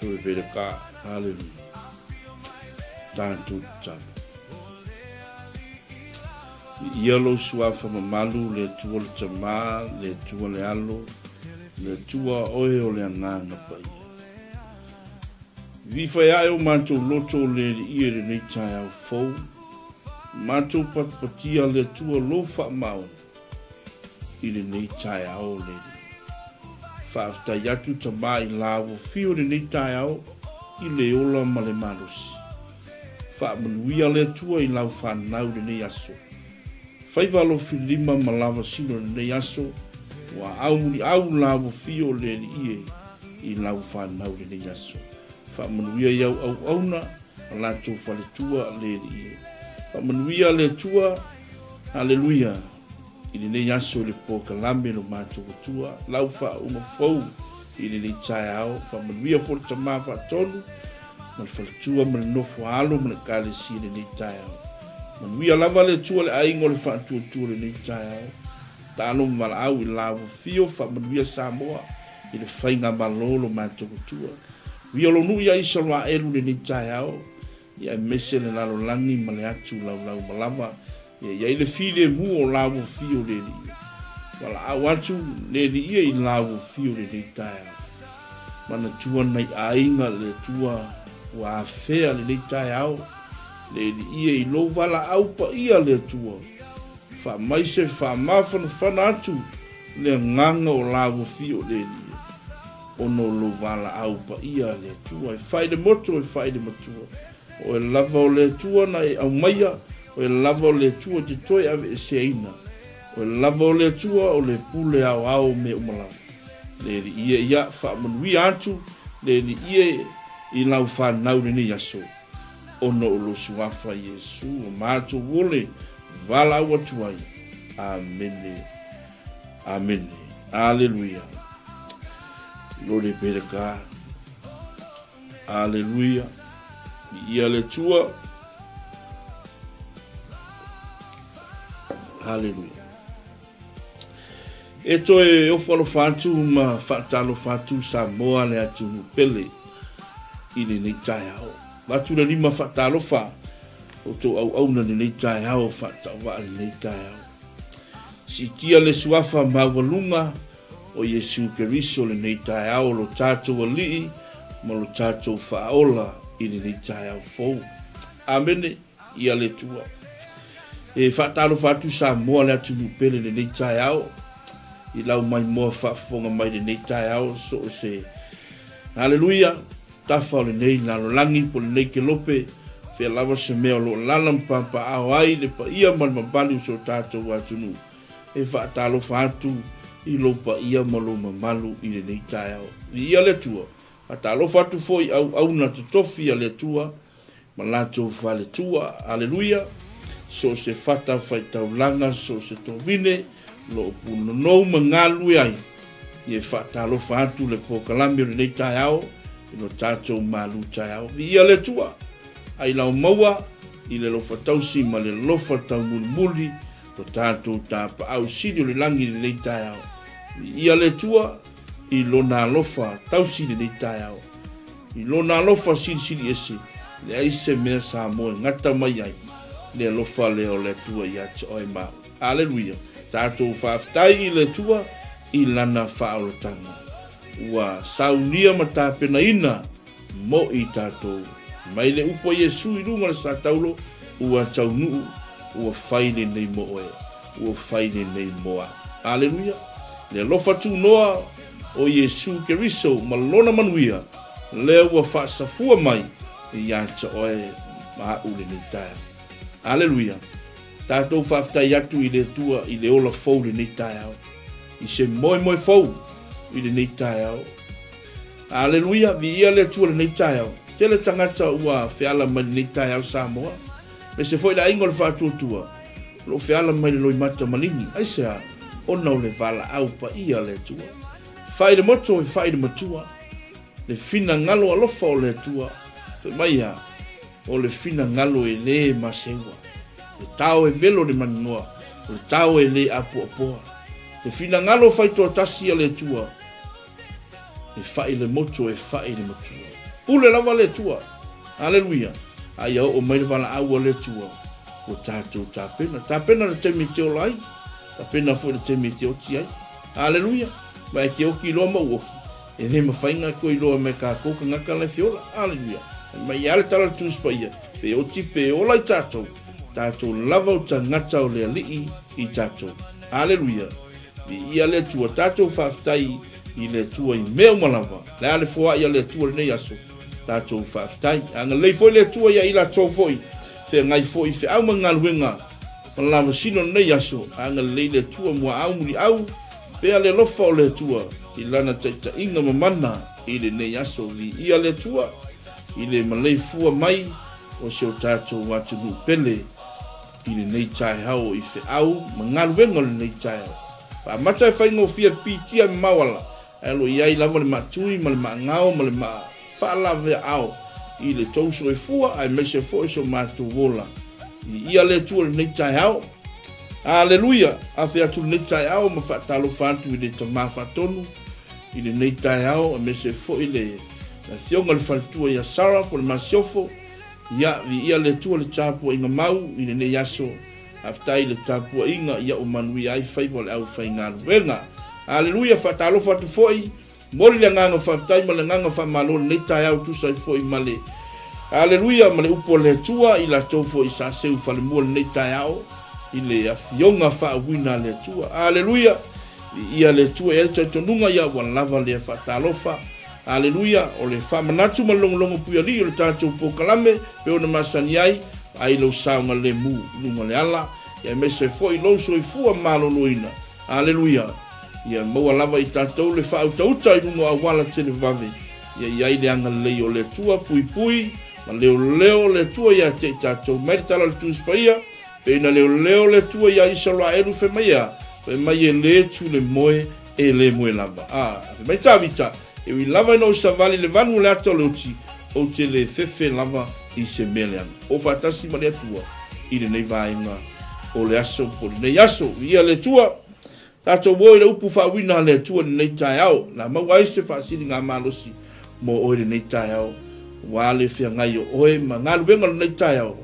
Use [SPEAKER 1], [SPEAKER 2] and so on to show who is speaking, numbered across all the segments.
[SPEAKER 1] Lui vede ka, hallelujah. Tantu tap. Ia lo suafa mamalu le tua le tama, le tua le alo, le tua oe o le anganga pai. Vi fai ai o mantou loto le ia le nei tai au fou. Mantou patpatia le tua lo fa mau. I le nei tai au le. Faafta yatu tama i lawo fio le nei tai au i le ola ma le malusi. Fa manuia le tua i lau whanau le nei aso. Fai valo filima ma lava sino le nei aso. Wa au lawo fio le ie i lau whanau le nei aso. Fa manuia iau au auna la tō whale tua le ie. Fa manuia le tua, hallelujah. I le nei aso le po kalame no mātou tua. Lau wha uma fau i le nei tai au. Fa manuia fo le tamā wha tonu. Ma le whale tua ma le nofo alo ma le kale si le nei tai au. Manuia lava le tua le aingo le wha tua le nei tai au. Talo mala au i lawo fio fa manuia Samoa. I le whainga malolo mātou tua. Wia lo nui a isa loa elu le nei tai au. Ia e mese le lalo langi ma le atu lau malama. Ia le file mu o lawo fio le li. Wala au atu le li ia i lawo fio le nei tai au. Mana tua nei ainga le tua wa fea le nei tai au. Le li ia i lo wala au pa ia le tua. Fa mai se fa mafana fana atu le nganga o lawo fio le li. Ono lo wala au pa ia le tua. E fai de moto e fai de matua. O e lava o le tua na e au maia. O e lava o le tua te toi ave e seina. O e lava o le tua o le pule au me umalawa. Le li ia ia fa manui atu. Le li ia i lau whanau ni yaso. Ono o lo suafa Yesu. O mātou wole wala au atuai. Amen. Amen. Alleluia. Lore pereka. Alleluia. Ia le tua. Alleluia. E toe o falo fatu ma fatalo fatu Samoa le atu pele. Ile nei tai au. Watu na lima fatalo fa. O to au na nei tai au fatawa nei tai au. Si tia le suafa mawalunga. O Yesu Keriso le nei tai au lo tātou alii, ma lo tātou whaola i le nei tai au fou. Amene, ia le tua. E whataro whatu Samoa le atu nupele le nei tai au, i lau mai moa whafonga mai le nei tai au, so o se, hallelujah, tafa o le nei lalo langi po le nei ke lope, whea lava se mea lo lalam pampa au ai, le pa ia man mambali so tātou atunu. E whataro whatu, I lopa ia maloma malu I le nei tai au. Ia le tua. Ata alofa atu foi au na tutofi le tua. Ma lato fa le tua. Aleluia. So se fata fai taulanga. So se tovine. Lo puno nou mangalu ai. Ie fata alofa atu le po kalami le nei tai au. Ino tatou malu tai au. Ia le tua. Ai lau maua. I le lofa tausi ma le lofa tau muli. To tatou tapa au sidi le langi le nei tai au. Ia le tua I lona alofa tausi le nei tai au. I lona alofa siri ese. Le aise mea Samoa ngata mai ai. Le alofa leo le tua ia te oi mau. Aleluia. Tātou whaftai I le tua I lana whaolatanga. Ua saunia ma tāpena ina mo I tātou. Mai le upo Yesu I runga le sa taulo. Ua taunuu. Ua whaine nei mo oe. Ua whaine nei moa. Aleluia. Le lofa tu noa o Yesu Keriso malona manuia. Le ua whaasafua mai I ata oe maa ule ni tae. Aleluia. Tātou whaftai atu I le tua I le ola fau le ni tae au. I se moe fau I le ni tae au. Aleluia. Vi ia le tua le ni tae au. Tele tangata ua whiala mai le ni tae au Samoa. Me se foi la ingo le whātua tua. Lo whiala mai le loi mata malingi. Aisea. Ona o le vala au pa ia le tua. Whai de moto I whai de matua. Le fina ngalo alofa o le tua. Fe maia. O le fina ngalo e le masewa. Le tau e velo le maninoa. O le tau e le apu apoa. Le fina ngalo whai toa tasi a le tua. E whai le moto e whai de matua. pule lava le tua. Haleluia. Ai o mai vala au le tua. O tātou tāpena. Tāpena le te mite o lai. Tāpena fo le te mite o ti ai. Haleluia. Mai ke oki loa mauoki. E ne mawhainga koe loa me ka kouka ngaka le fiola. Haleluia. Mai ale tala tūspa ia. Pe o ti pe o lai tātou. Tātou lava o ta ngata o le alii i tātou. Haleluia. Ia le tua tātou whaftai i le tua i mea malava. Le ale fua ia le tua le nei aso. Tātou whaftai. Anga lei foi le tua ia i la tau foi. Fe ngai foi fe au mangaluenga. Malava sino nei aso. Anga lei le tua mua au muri au. Pea le lofa o le tua. I lana taita inga mamana i le nei aso. Ia le tua. I le malei fua mai. O seo tātou watu nu pele. I le nei tai hao i fe au. Mangaluenga le nei tai hao. Pa mata fai ngo fia pitia mawala. Elo iai lava le matui, ma le maangao, ma le whaalave au. I le tauso e fua, ai mese fo e so mātou wola. I ia le tua le nei tai hao. Aleluia. A fea tu nei tai hao, ma whaatalo whantu i le tamā whatonu. I le nei tai hao, a mese fo i le thionga le whantua i a Sara, po le masiofo. Ia le tua le tāpua inga mau, i le nei aso. Aftai le tapua inga ia o manui ai faiva le au fai ngā luenga. Aleluia, whatalo whatu foi. Mori le nganga whaftai ma le nganga whamalo nei tai au tusai foi male. Aleluia, ma le upo le tua i la tau foi sa seu whale mua le nei tai au. I le afionga whaawina le tua. Aleluia, ia le tua e ta tonunga ia wan lava le whatalofa. Aleluia, o le whamanatu ma longo puia li o le tātou pokalame, pe o na masani ai. Ai lo saunga le mu lunga le ala ia me se foi lo so i fua malo loina. Aleluia. Ia mo lava i tatou le fa uta i lunga awala tele vave. Ia ile anga le o le tua pui ma leo le tua ia te tatou meritala le tuspaia pe na leo le tua ia isala elu fe maia pe mai le tu le moe e le moe lava. Fe mai tavita e wi lava no savali le vanu le ato le uti o te le fefe lava i se melean. O fatasi ma le atua i le nei vaenga o le aso po le nei aso. Ia le tua tato woi le upu whawina le tua le nei tai au. Na mawai se whaasiri ngā malosi mo oi le nei tai au. Wa le fia ngai o oe ma ngā luenga le nei tai au.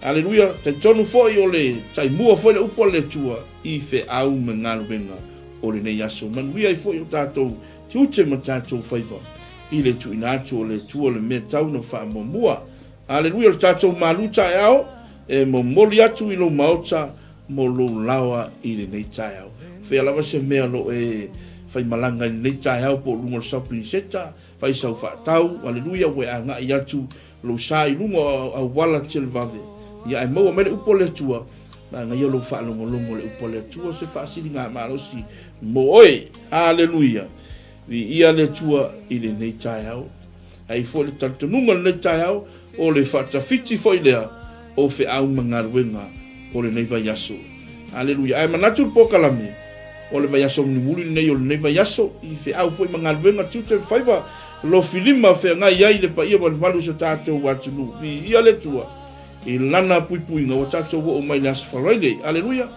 [SPEAKER 1] Aleluia. Te tonu foi o le tai mua foi le upu le tua i fe au me ngā luenga o le nei aso. Manuia i foi o tatou te ute ma tatou whaiva. I le tu inatu o le tua le mea tau no wha mua. Aleluia, le tātou maluta e au, e mo moli atu i lo maota, mo lo lawa i le nei tai au. Whea lava se mea lo e whai malanga i nei tai au po lunga le sapri seta, whai sau whaatau, aleluia, we a ngai atu lo sa i lunga a wala tel vave. Ia e maua mele upo le tua, ma ngai lo wha longo le upo le tua, se whaasiri ngā malosi, mo oe, aleluia, ia le tua i le nei tai au. Ai fo le tantununga le nei tai au, o le whatawhiti foi lea o fe au mangaruenga o le nei vai aso. Aleluia. Ai manatu pokalame o le vai aso mnimuri nei o le nei vai aso i fe au foi mangaruenga tute whaiva lo filima fe ngai ai le pa ia wale malu sa tātou watunu. Ia le tua i lana puipuinga o tātou o mai le aso wharaile. Aleluia.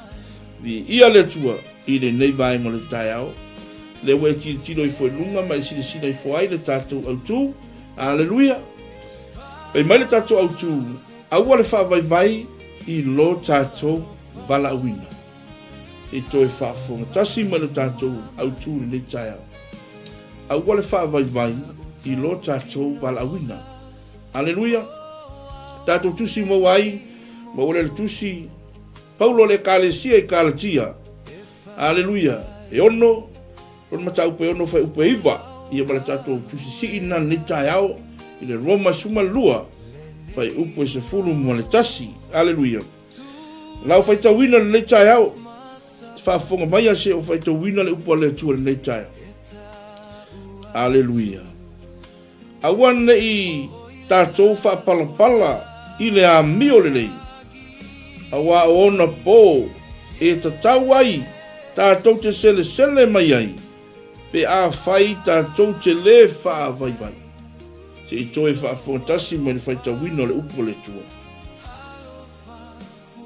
[SPEAKER 1] Ia le tua i le nei vai ngole tai au. Le wei tiro i foi lunga mai sina i foi ai le tātou au tu. Aleluia. Pei mai le tātou au tū, aua le whaavai i lo tātou vala awina. E toi whaafonga tasi mai le tātou au tū le tai au. Aua le whaavai i lo tātou vala awina. Aleluia. Tātou tusi mo wai, mo ole le tusi, paulo le kālesia i kāletia. Aleluia. E ono, ron mata upe ono whai upe iwa, ia mara tātou tusi si ina le tai au, i le Roma suma lua, fai upo e se fulu mo le tasi. Aleluia. Lau fai tawina le tai au, whaafonga mai a se o fai tawina le upo le tua le tai au. Aleluia. Awane i tātou whaapalapala i le a mio le lei. Awa ona po e tatau ai, tātou te sele mai ai, pe a fai tātou te le whaavai. Se i toe whaafontasi mai le whaitawina le upo le tua.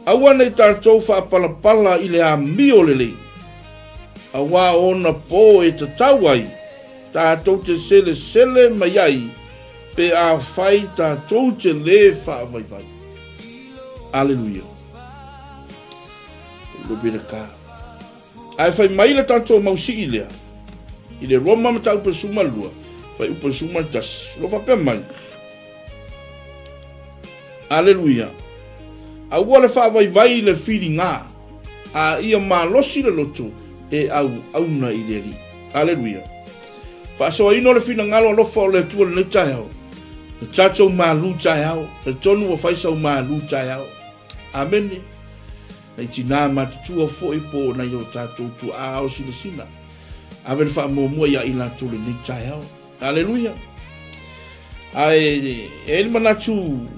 [SPEAKER 1] Awa nei tātou whaapalapala i le a mio le lei. Awa ona po e tatau ai, tātou te sele mai ai, pe a fai tātou te le whaavaivai. Aleluia. Lobere ka. Ai fai maila tātou mausi i lea. I le roma mata upa suma lua. Fai upa suma tas. Lo whapea mai. Aleluia. A ua le whaavaivai le whiri ngā. A ia malosi le loto. E au na i le ri. Aleluia. Whaasoa ino le whina ngalo alofa o le tua le tai hao. Le tātou malu tai hao. Le tonu wa whaisau malu tai hao. Amene. Nei tina matutua fo i po na yo tātou tu a o sina sina. Awe wha mua ia i lātou le nei tai hao. Aleluia. Ai, e manatu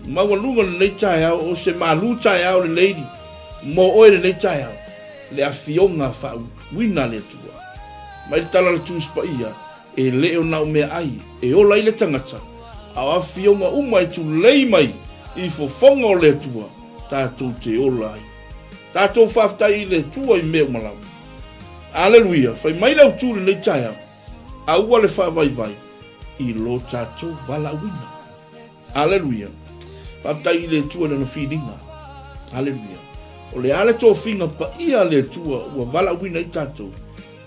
[SPEAKER 1] mawalunga le nei tai hao o se malu tai hao le leiri. Mo oe le nei tai hao. Le afionga wha wina le tua. Mai tala le tūspa ia. E leo na mea ai, e ola i le tangata, a awhionga umai tu lei mai, i fofonga o le tua, tātou te ola ai. Tātou whaftai i le tua i mea malau. Aleluia, whai mai lau tūre nei taia, a ua le whawaiwai, i lo tātou wala wina. Aleluia, whaftai i le tua na whiringa. Aleluia, o le ale tō whinga pa ia le tua, ua wala wina i tātou.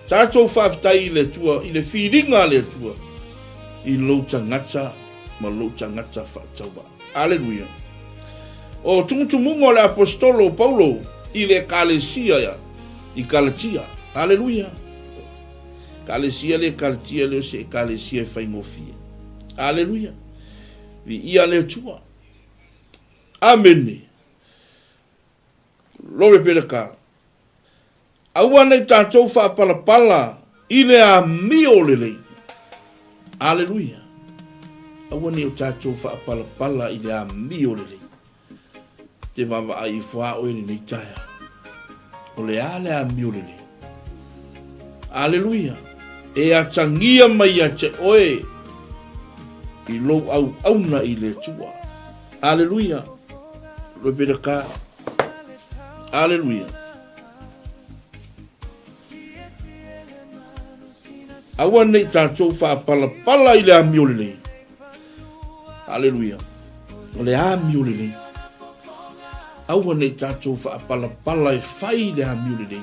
[SPEAKER 1] Tātou whaftai i le tua, i le whiringa le tua, i lo tangata, ma lo tangata whatawa. Aleluia. O tumutumungo le apostolo Paulo, i le kalesia ya, i kalatia. Aleluia. Kalesia le kalatia le se kalesia e whaingofia. Aleluia. Vi ia le tua. Amene. Lore pereka. Aua nei tātou whapalapala i le a mio lelei. Aleluia. Aua nei o tātou whapalapala i le a mio lelei. Te wawa ai wha oe nei taia. O le a mio lelei. Aleluia. E a tangia mai a te oe i lo au auna i le tua. Aleluia. Rebeda ka. Aleluia. Awa nei tātou whapalapala i le a miolelei. Aleluia. O le a miolelei. Awa nei tātou whapalapala e whai le a miolelei.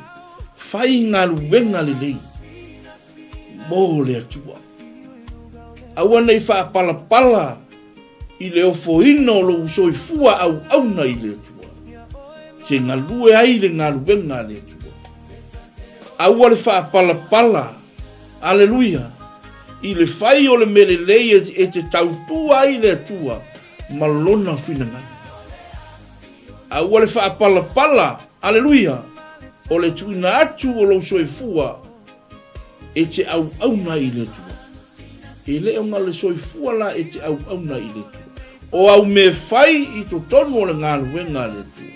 [SPEAKER 1] Whai ngā luenga lelei. Mō le atua. Awa nei whapalapala i le ofo ina o lo usoi fua au auna i le atua. Te ngā lue ai le ngā luenga le atua. Awa le whapalapala. Aleluia. I le fai o le melelei e te tautua i le tua. Malona finangani. A ua le whaapalapala. Aleluia. O le tuina atu o lo soifua. E te au auna i le tua. E le o ngale soifua la e te au auna i le tua. O au me fai i to tonu o le ngā luenga le tua.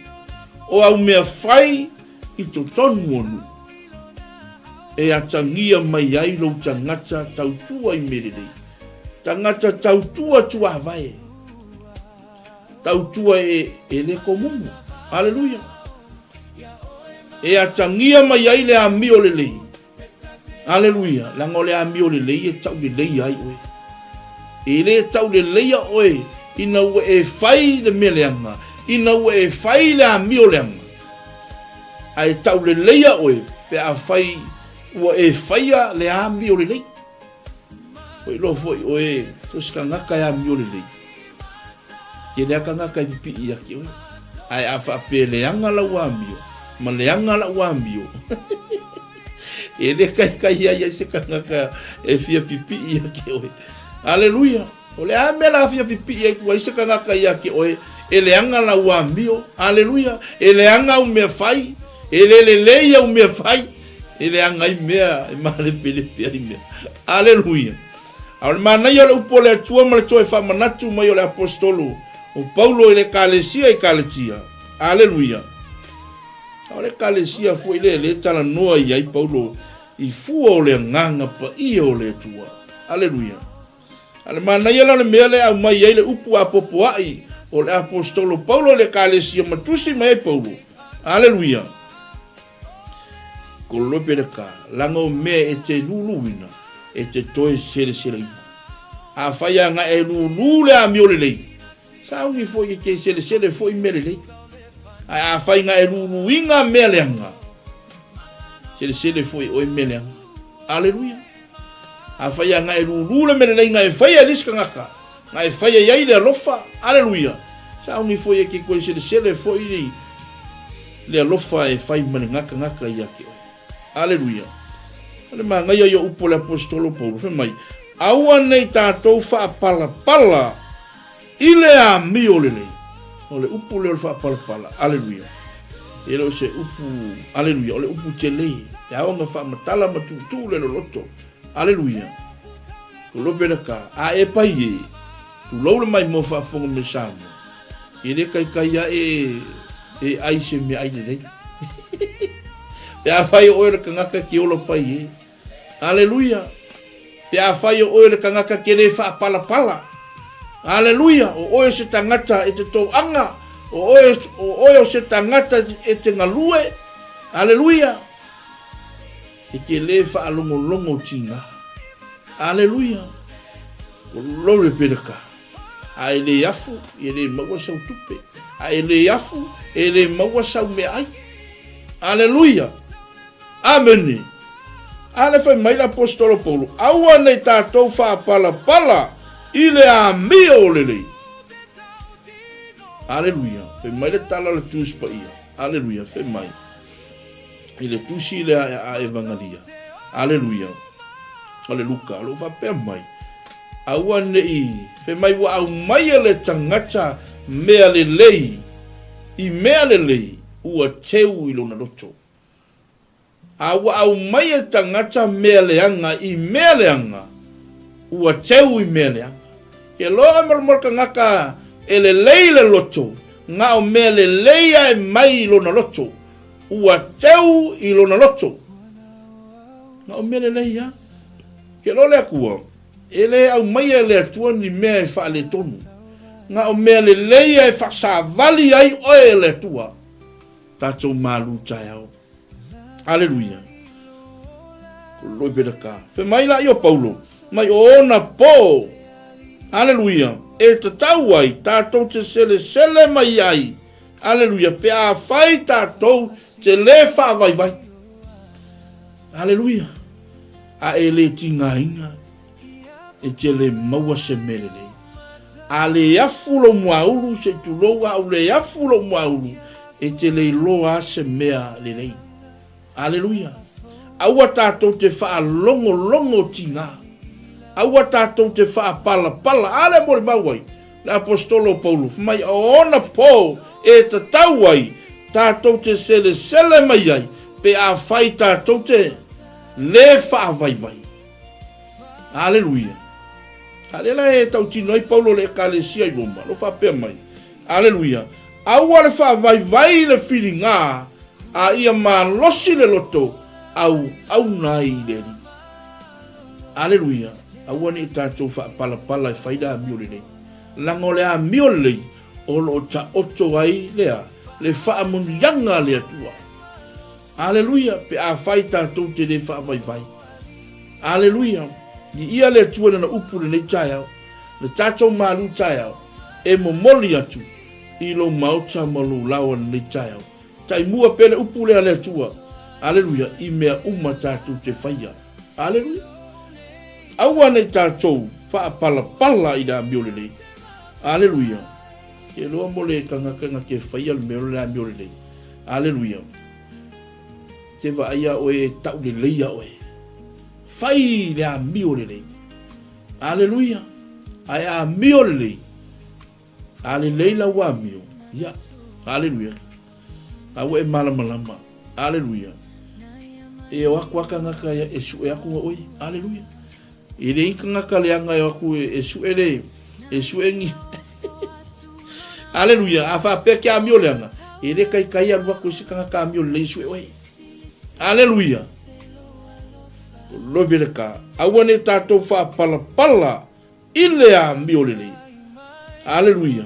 [SPEAKER 1] O au me fai i to tonu o nu. E a tangia mai ai lo tangata tautua i merelei. Tangata tautua tua vai. Tautua e le komumu. Aleluia. E a tangia mai ai le ami o le lei. Aleluia. Lango le ami o le lei e tau le lei ai oe. E le tau le lei a oe. Ina ue e fai le meleanga. Ina ue e fai le ami o le anga. A e tau le lei a oe. Pe a fai ua e whaia le ami o le lei. Oi lo foi oe, toska ngaka e ami o le lei. Ke lea ka ngaka i pipi i aki oe. Ai a whape leanga la uami o. Ma leanga la uami o. E le kai ai se ka ngaka e fia pipi i aki oe. Aleluia. O le ame la fia pipi i aki oe se ka ngaka i aki oe. E leanga la uami o. Aleluia. E leanga u mea fai. E le leia u mea fai. Ele angai mea, e male pele pia i mea. Aleluia. Aole mana i ole upo le atua ma le toe whamanatu mai o le apostolo. O Paulo i le kalesia i kaletia. Aleluia. Aole kalesia fu i le tala noa i ai Paulo. I fua o le nganga pa i o le atua. Aleluia. Ale mana i ole mea le au mai i le upu apopo ai. O le apostolo Paulo i le kalesia matusi mai Paulo. Aleluia. Ko lope le ka, lango mea e te luluina, e te toe sere ina. a faia nga e lulu le a miole lei sa ungi fo i ke sele fo i mele lei a fai nga e lulu inga mele anga sele fo i o mele anga aleluia a faia nga e lulu le mele lei nga e faia liska ngaka nga e faia yai le lofa aleluia sa ungi fo i ke ko sele fo i le lofa e fai mane ngaka ia ke aleluia ale ma ngai yo upo le apostolo Paulo fe mai aua nei tātou whaapala ile a miolele o le upu le whaapala aleluia e lo se upu aleluia o le upu tele e aonga whaamatala matutu le loto aleluia ko lope na ka a e pai e tu laule mai mo whaafonga me samu e le kai e aise me aile nei e a whai o e ka ngaka ki olo pai e aleluia pe a fai o le kangaka ke le fa pala aleluia o se tangata e te tau anga o se tangata e te ngalue aleluia e ke le fa longo tinga aleluia o lo le pedaka a ele yafu ele mawa sau tupe a ele yafu ele mawa sau me ai aleluia amen. Ale fai mai l'apostolo Paulo. Aua nei tātou whaapala ile a mio lele. Aleluia. Fai mai le tala le tūspa ia. Aleluia. Fai mai. Ile tūsi le a evangalia. Aleluia. Aleluka. Alo whapea mai. Aua nei. Fai mai wa au mai le tangata mea le lei. I mea le lei. Ua teu ilo na roto. Awa au mai e tangata mea leanga i mea leanga. Ua teu i mea leanga. Ke loa malmolka ngaka e le lei le loto. Nga o mea le leia e mai lo na loto. Ua teu i lo na loto. Nga o mea le leia. Ke lo le akua. E le au mai e le atua ni mea e wha le tonu. Nga o mea le leia e wha sa vali ai oe le atua. Tatou malu tai au. Aleluia. Loi bedaka. Fe mai la io Paulo. Mai ona po. Aleluia. E te tauai. Tātou te sele mai ai. Aleluia. Pe a fai tātou te le wha vai. Aleluia. A e le tinga inga. E te le maua se mele nei. A le afulo muaulu se tu loa au le afulo muaulu. E te le loa se mea le nei. Aleluia. Aua tātou te wha longo tinga. Aua tātou te wha pala. Ale mori mauai. Le apostolo Paulo. Mai ona po e te tauai. Tātou te sele mai ai. Pe a whai tātou te le wha vai. Aleluia. Alela e tau tino ai Paulo le kalesia i Roma. Lo wha pia mai. Aleluia. Aua le wha vai le whiringa. A ia malosi le loto au nai leri. Aleluia. Aua ni tātou wha pala e whaida a miole nei. Lango le a miole o lo ta oto ai lea. Le wha amunianga le atua. Aleluia. Pe a whai tātou te le wha vai. Aleluia. Ni ia le atua na upu le nei tai au. Le tātou malu tai au. E mo moli atu. I lo mauta malu lawa nei tai au. Tai mua pele upu le ale atua. Aleluia. I mea tātou te whaia. Aleluia. Aua nei tātou wha pala i da miole nei. Aleluia. Ke loa mo le kangakanga ke whaia le mea le miole nei. Aleluia. Te vaia oe tau le leia oe. Whai le a miole nei. Aleluia. Ai a miole nei. Ale leila wa mio. Ya. Aleluia. Awe malama. Aleluia. E waka ngaka ya esu e aku oi. Aleluia. E le inka ngaka le anga ya aku esu ele. Esu engi. Aleluia. Afa peke a mio le anga. E le kai alu aku se ngaka mio le esu oi. Aleluia. Lo beleka. Awane tato fa pala. Ile a mio le. Aleluia.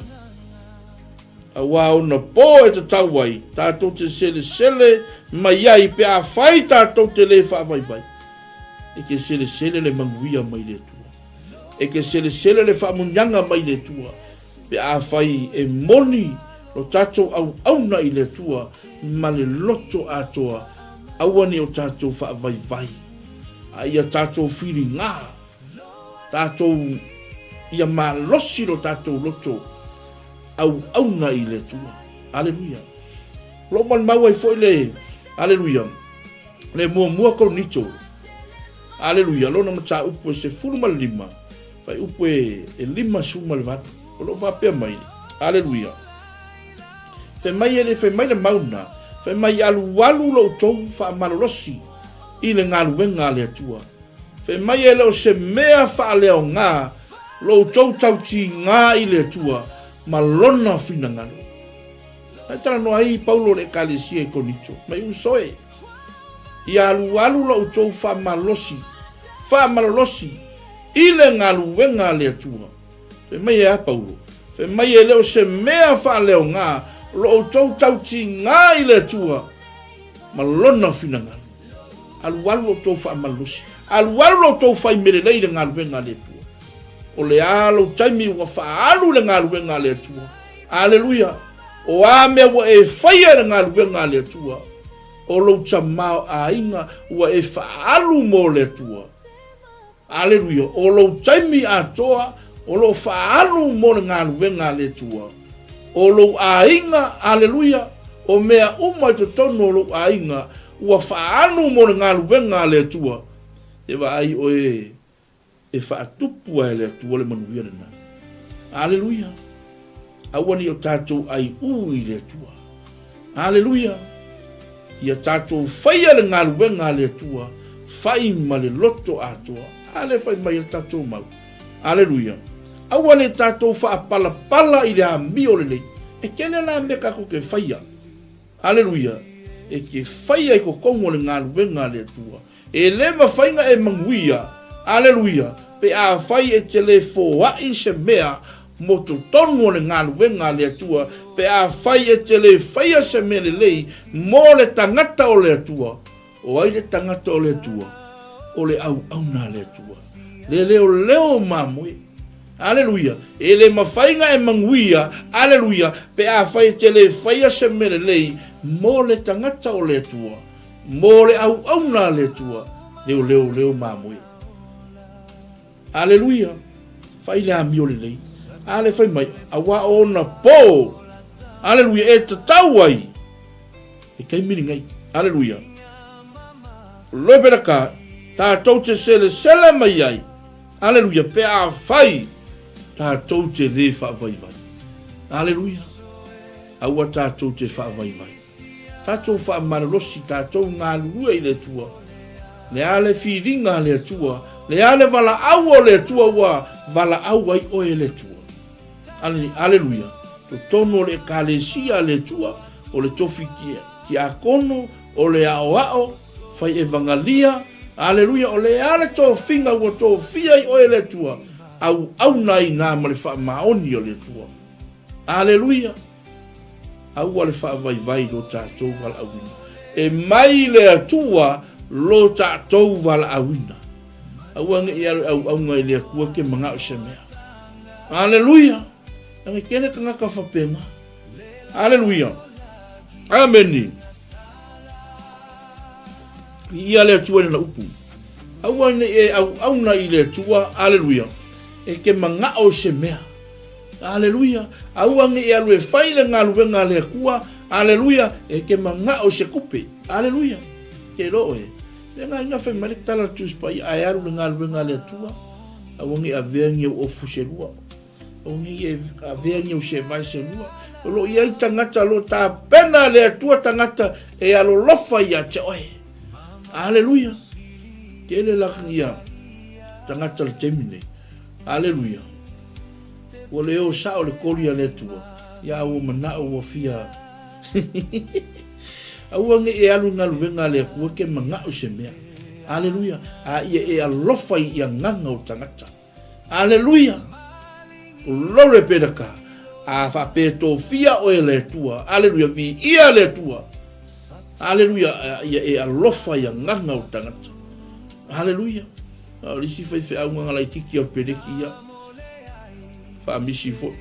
[SPEAKER 1] Awa ona po e te tauai. Tātou te sele mai ai pe a whai tātou te le wha vai. E ke sele le manguia mai le tua. e ke sele le whaamunyanga mai le tua, pe a whai e moni lo tātou au na i le tua, ma le loto atoa, awani o tātou whaavai. A ia tātou whiri ngā, tātou ia malosi lo tātou loto, au na i le tua. Aleluia. Lo man mawai fo le, aleluia, le mua koronito. Aleluia, lo na mata upo se fulma lima, fai upo e lima suma le vatu, o lo vapea mai. Aleluia. Fe mai le mauna, fe mai alu lo tou fa malolosi, i le ngā luenga le atua. Fe mai ele o se mea fa leo ngā, lo tou tauti ngā i le atua, malona fina ngano. Nai tana no ai Paulo le kalesia e konito, mai usoe. I alu lo tou fa malolosi, i le ngā luenga le atua. Fe mai e a Paulo, fe mai ele o se mea fa leo ngā, lo tou tauti ngā i le atua, malona fina ngano. Alu lo tou fa malolosi. Alu lo tou fa imerelei le ngā luenga le atua. O le alo taimi wa fa alu le ngā luenga le atua. Aleluia. O ame wa e whaia le ngā luenga le atua. O lo tamao a inga wa e fa alu mo le atua. Aleluia. O lo taimi a toa, o lo fa alu mo le ngā luenga le atua. O lo a inga, aleluia. O mea umai to tono lo a inga, ua whaanu mo ngā luenga le atua. E wa ai o e whaatupu ai le atua le manuia rena. Aleluia. Awani o tātou ai ui le atua. Aleluia. Ia tātou whaia le ngā luenga le atua. Whai ma le loto atua. Ale whai mai le tātou mau. Aleluia. Awani tātou whaapala i le amio le nei. E kene la meka ko ke whaia. Aleluia. E ke whaia i ko kongo le ngā luenga le atua. E lewa whainga e manguia. Aleluia. Pe a whai e te le fōa i se mea mo to tonu le ngā luenga le atua. Pe a whai e te le whaia se mea le lei mo le tangata o le atua. O ai le tangata o le atua. O le au na le atua. Le leo mamui. Aleluia. E le mawhainga e manguia. Aleluia. Pe a whai e te le whaia se mea le lei mo le tangata o le atua, mo le au na le atua, leo mamui. Aleluia. Fai le amio le lei. Ale fai mai, awa ona po. Aleluia, e te tauai. E kai mini ngai. Aleluia. Loberaka, tātou te sele mai ai. Aleluia, pe a fai. Tātou te le whaavai vai. Aleluia. Awa tātou te whaavai vai. Tātou whaamarolosi, tātou ngā lua i le tua. Le ale whiringa le tua. Le ale wala au o le tua wa. Wala au ai oe le tua. Aleluia. To tono le kalesia le tua. O le tofi ki a kono. O le ao. Fai evangalia. Aleluia. O le ale to finga wa to fia i oe le tua. Au nai nā ma le wha maoni o le tua. Aleluia. Au ale whaavai lo tātou wala awina. E mai le atua lo tātou wala awina. Au ange i au ngai le akua ke mga o se mea. Aleluia. Nange kene ka ngaka whapenga. Aleluia. Ameni. Ia le atua na upu. Au ange e au na i le atua. Aleluia. E ke mga o se mea. Aleluia. Au ange e alu e whaile ngā luenga le akua. Aleluia. E ke manga o se kupe. Aleluia. Ke roe. E ngā inga whai mare tala tuspai. Ai aru le ngā luenga le atua. Au ange a veangi o ofu se lua. Au ange a veangi o se vai se lua. Lo iai tangata lo tā pena le atua tangata. E alo lofa ia te oe. Aleluia. Ke le lakang ia. Tangata le temine. Aleluia. O leo sa o le kolia le tua. Ia o mana o fia. Au ange e alu ngā luenga le akua ke mga o se mea. Aleluia. A ia e alofa i a nganga o tangata. Aleluia. O lore pedaka. A whapeto fia o e le tua. Aleluia. Vi ia le tua. Aleluia. A ia e alofa i a nganga o tangata. Aleluia. Lisi fai fe au ngala kiki o pedeki ya. Fa misi fo.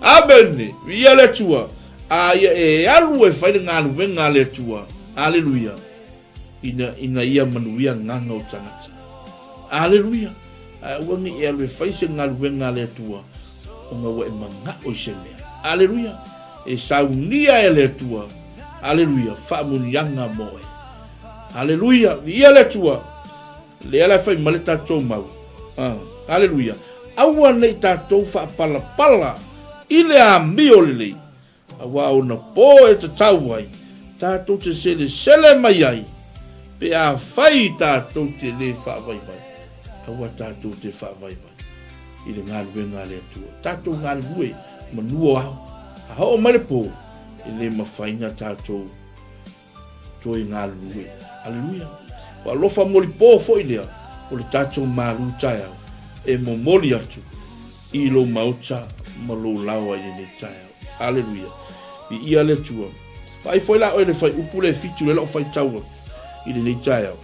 [SPEAKER 1] Amen. Ia le tua. Ia alu e fai ngalu venga le tua. Hallelujah. Ina ia manuia nganga o tangata. Hallelujah. Wangi e alu e fai se ngalu venga le tua. Onga wa e manga o se mea. Hallelujah. E saunia e le tua. Hallelujah. Fa munianga moe. Hallelujah. Ia le tua. Le ala fai male tatou mau. Hallelujah. Awa nei tatou fa pala pala. Ile a mio lelei. Awa ona po e te tau ai. Tatou te sele mai ai. Pe a fai tatou te le fa vai vai. Awa tatou te fa vai vai. Ile ngalu e ngale atua. Tatou ngalu ue. Manua au. Aho mare po. Ile mafaina tatou. Toi ngalu ue. Hallelujah. Wa lofa moli po fo ilea. O le tatou malu tai au. E mo moli atu. Ilo mauta. Malo lawa i ne tai au. Hallelujah. I ia le tua. Pai foi la o le fai upule fitu le lo fai tau. I le tai au.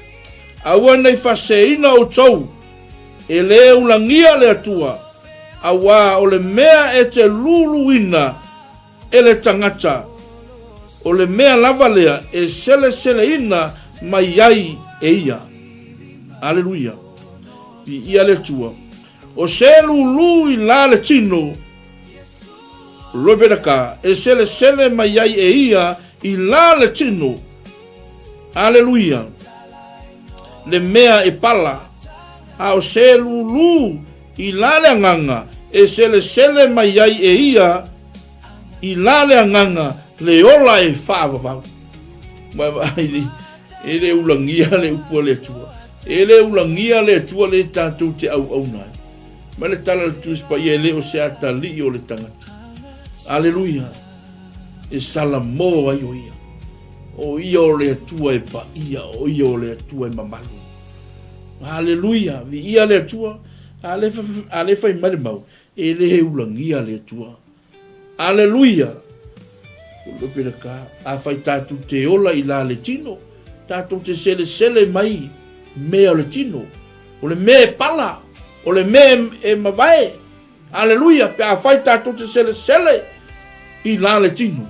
[SPEAKER 1] Awa nei fa seina o tau. E le ulangia le atua. Awa o le mea e te luluina. E le tangata. O le mea lava lea e sele ina mai ai e ia. Hallelujah. I ia le tua. O se lulu i la le tino. Roberaka e sele mai ai e ia i la le tino. Hallelujah. Le mea e pala. A o se lulu i la le nganga e sele mai ai e ia i la le nganga le ola e fava. Ma ele ulangia le upo le tua. Ele ulangia le tua le tatou te au nai. Ma le tala le tuspa i ele o se atali o le tangata. Hallelujah. E salamo ai o ia. O ia o le tua e pa ia. O ia o le tua e mamalu. Hallelujah. Vi ia le tua. Ale fai mare mau. Ele ulangia le tua. Hallelujah. O pera ka. A fai tatou te ola i la le tino. Tatou te sele mai. Mea le tino. O le mea e pala. O le mea e mavae. Hallelujah. Pe a fai tatou te sele. I la le tino.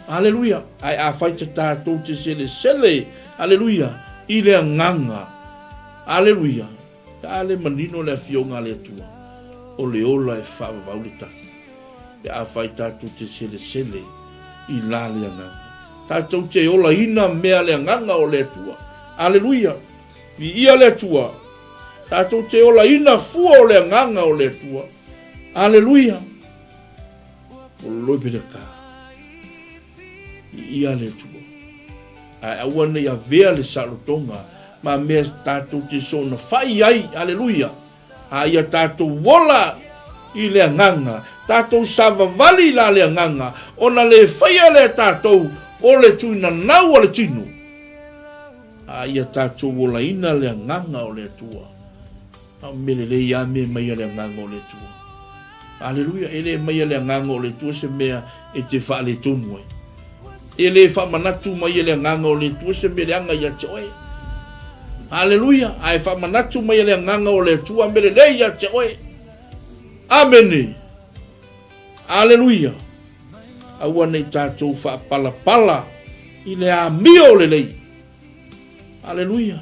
[SPEAKER 1] Hallelujah. Ai a fai tatou te sele. Hallelujah. I le nganga. Hallelujah. Ta le manino le fionga le tua. O le ola e fava vaulita. Pe a fai tatou te sele. I la le nganga. Tatou te ola ina mea le nganga o le tua. Hallelujah. Vi ia le tua. Tatou te ola ina fua o le nganga o le tua. Hallelujah. O loipe le ka. Ia le tua. Ai awane ia vea le salotonga. Ma mea tatou te sona fai ai. Hallelujah. Ai a tatou wola i le nganga. Tatou savavali la le nganga. Ona le fai le tatou. O le tuina nau o le tino. Ai a tatou wola ina le nganga o le tua. A mele le ia me mai le nganga o le tua. Hallelujah. Ele mai le nganga o le tua se mea e te fa le tonu ai. Ele fa manatu mai le nganga o le tua se mele anga ia te oe. Hallelujah. Ai fa manatu mai le nganga o le tua mele le ia te oe. Amen. Hallelujah. Aua nei tatou fa pala i le a mio le lei. Hallelujah.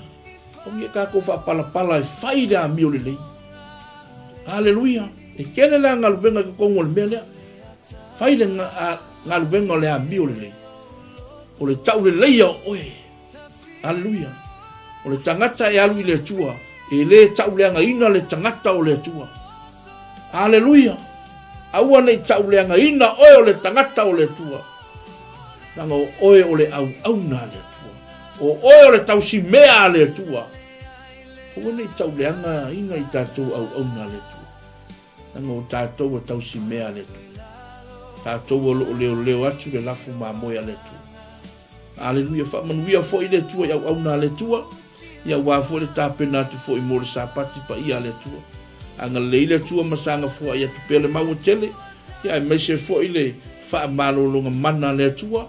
[SPEAKER 1] O nge kako fa pala e fai le a mio le lei. Hallelujah. E kene la ngalubenga ke kongo le mea. Fai le ngalubenga le a mio le lei. O le tau le lei a oe. Hallelujah. O le tangata e alu i le tua. E le tau le anga ina le tangata o le tua. Hallelujah. Aua nei tau le anga ina oe o le tangata o le tua. Nanga o oe o le au na le tua. O oe o le tau si mea le tua. Aua nei tau le anga ina i tatou au na le tua. Nanga o tatou o tau si mea le tua. Tatou o leo atu le lafu mamoia le tua. Hallelujah. Fa manuia fo i le tua i au na le tua. Ia wafo le tapena atu fo i mo le sapati pa ia le tua. Anga leile tua masanga fo ia tu pele mau tele. Ia me se fo i le fa malolonga mana le tua.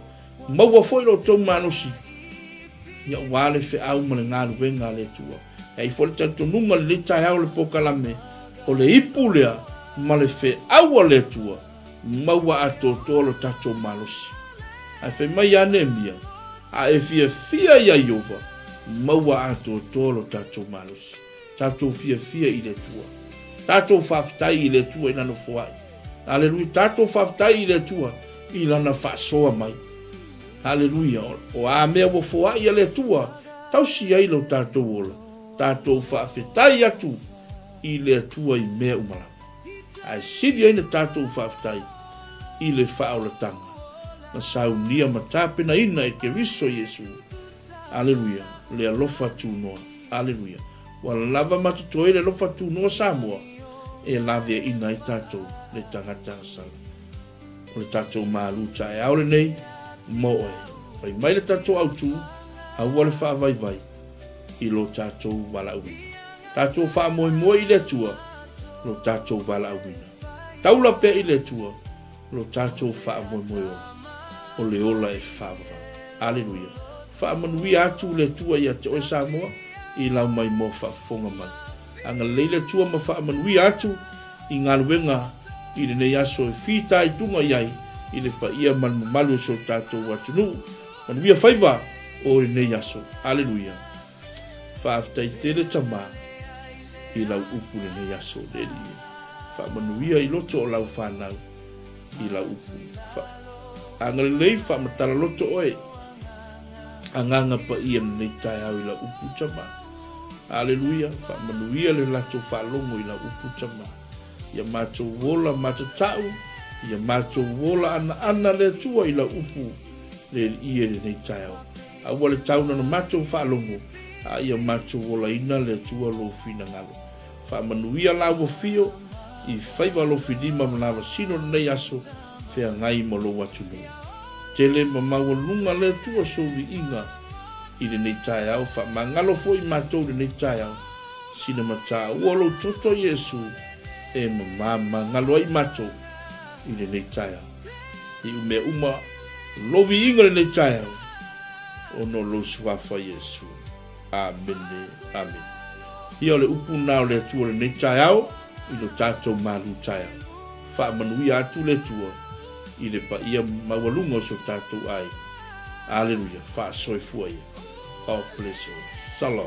[SPEAKER 1] Maua fo i lo tau manosi. ia wale fe au ma le ngalu wenga le tua. Hei fole tatonunga le tai au le pokalame o le ipu lea ma le fe au le tua maua atotolo tato malosi. Ai fe mai ane mia a e fia ia Iova maua atotolo tato malosi. Tato fia i le tua. Tato fafitai i le tua ina no foai. Aleluia. Tato fafitai i le tua i lana fasoa mai. Aleluia. O a mea wo foai i le tua tau si ai lo tato ola. Tato fafitai atu i le tua i mea umalama. Ai sidi aina tato fafitai i le faaolatanga. Na saunia matapena ina e ke riso Yesu. Aleluia. Le alofa tu noa. Aleluia. Wala lava matutoe le alofa tu noa Samoa. E lave ina i tato le tangata sala. O le tato malu tae aole nei mo oe. Fai mai le tato au tu au le faa vai vai i lo tato vala uwina. Tato faa moi i le tua lo tato vala uwina. Taula pe i le tua lo tato faa moi o le ola e fava. Aleluia. Faa manui atu le tua i ate oe Samoa i lau mai mo faa fonga mai. Anga leile tua ma faa manui atu i ngā luenga i le nei aso e fita i tunga iai i le pa ia man malu so tato watunu. Manuia faiva o le nei aso. Aleluia. Faa aftai tele tama i lau upu le nei aso deli. Faa manuia i loto o lau whanau i lau upu. Anga lei faa matala loto oe. Anganga pa ia nei tai au i lau upu tama. Aleluia. Faa manuia le lato faa longo i lau upu tama. Ia mato wola mato tau. Ia mato wola ana le tua i lau upu le ia le nei tai au. Awa le tau na mato faa longo. Ia mato wola ina le tua lo fina ngalo. Faa manuia lau fio. I faiva lo finima manawa sino nei aso. Fea ngai mo lo watunu. Tele mamawa lunga le tua sovi inga. I le nei tai au. Faa mangalo fo i mato le nei tai au. Sina mata uolo toto Yesu. E mama ngalo ai mato. I le nei tai au. I ume uma lovi inga le nei tai au. Ono lo suafa Yesu. Amen. Amen. Ia le upu nao le tua le nei tai au. I lo tato malu tai au. Faa manui atu le tua. I le pa ia mawalunga so tato ai. Aleluia. Faa soe fua ia. God bless you. Salam.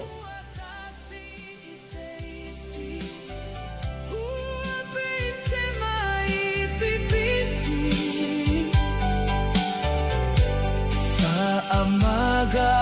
[SPEAKER 2] Amaga